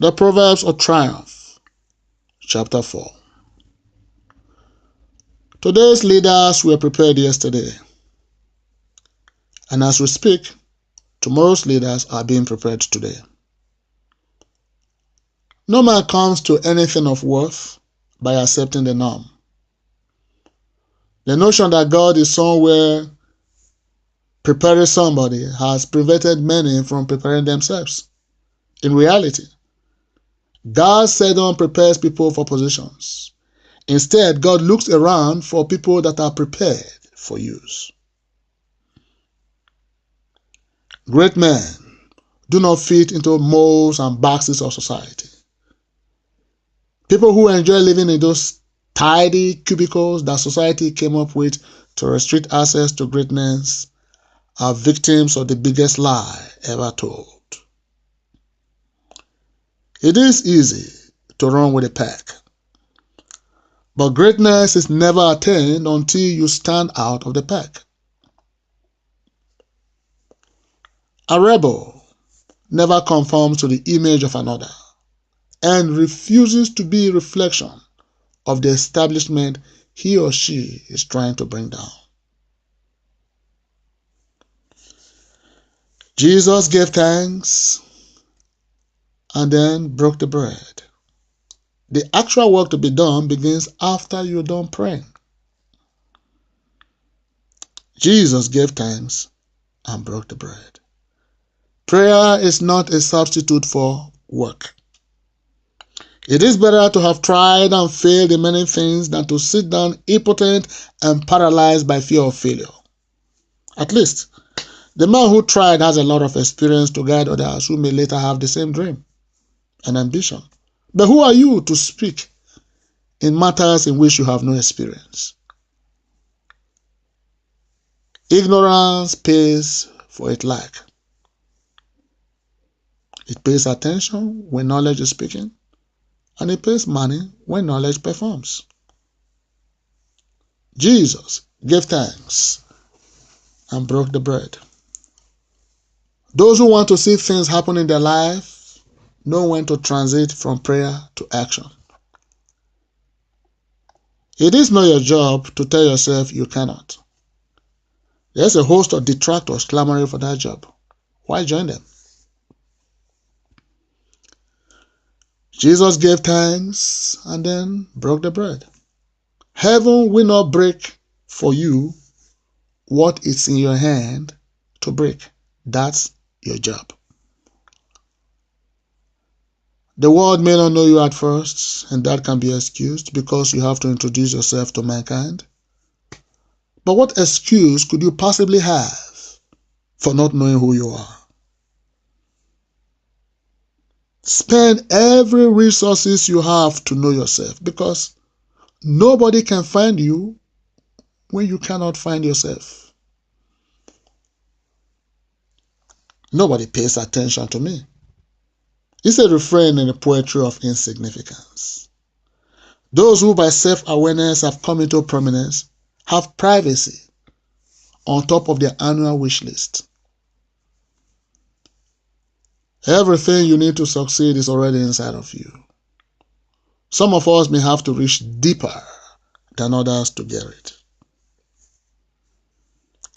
The Proverbs of Triumph, chapter 4. Today's leaders were prepared yesterday, and as we speak, tomorrow's leaders are being prepared today. No man comes to anything of worth by accepting the norm. The notion that God is somewhere preparing somebody has prevented many from preparing themselves. In reality, God seldom prepares people for positions. Instead, God looks around for people that are prepared for use. Great men do not fit into molds and boxes of society. People who enjoy living in those tidy cubicles that society came up with to restrict access to greatness are victims of the biggest lie ever told. It is easy to run with a pack, but greatness is never attained until you stand out of the pack. A rebel never conforms to the image of another and refuses to be a reflection of the establishment he or she is trying to bring down. Jesus gave thanks and then broke the bread. The actual work to be done begins after you're done praying. Jesus gave thanks and broke the bread. Prayer is not a substitute for work. It is better to have tried and failed in many things than to sit down impotent and paralyzed by fear of failure. At least, the man who tried has a lot of experience to guide others who may later have the same dream and ambition. But who are you to speak in matters in which you have no experience? Ignorance pays for its lack. It pays attention when knowledge is speaking, and it pays money when knowledge performs. Jesus gave thanks and broke the bread. Those who want to see things happen in their life know when to transit from prayer to action. It is not your job to tell yourself you cannot. There's a host of detractors clamoring for that job. Why join them? Jesus gave thanks and then broke the bread. Heaven will not break for you what is in your hand to break. That's your job. The world may not know you at first, and that can be excused because you have to introduce yourself to mankind. But what excuse could you possibly have for not knowing who you are? Spend every resources you have to know yourself, because nobody can find you when you cannot find yourself. Nobody pays attention to me. It's a refrain in the poetry of insignificance. Those who by self-awareness have come into prominence have privacy on top of their annual wish list. Everything you need to succeed is already inside of you. Some of us may have to reach deeper than others to get it.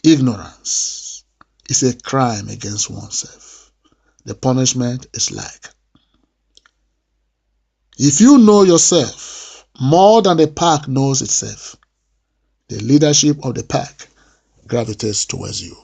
Ignorance is a crime against oneself. The punishment is like. If you know yourself more than the pack knows itself, the leadership of the pack gravitates towards you.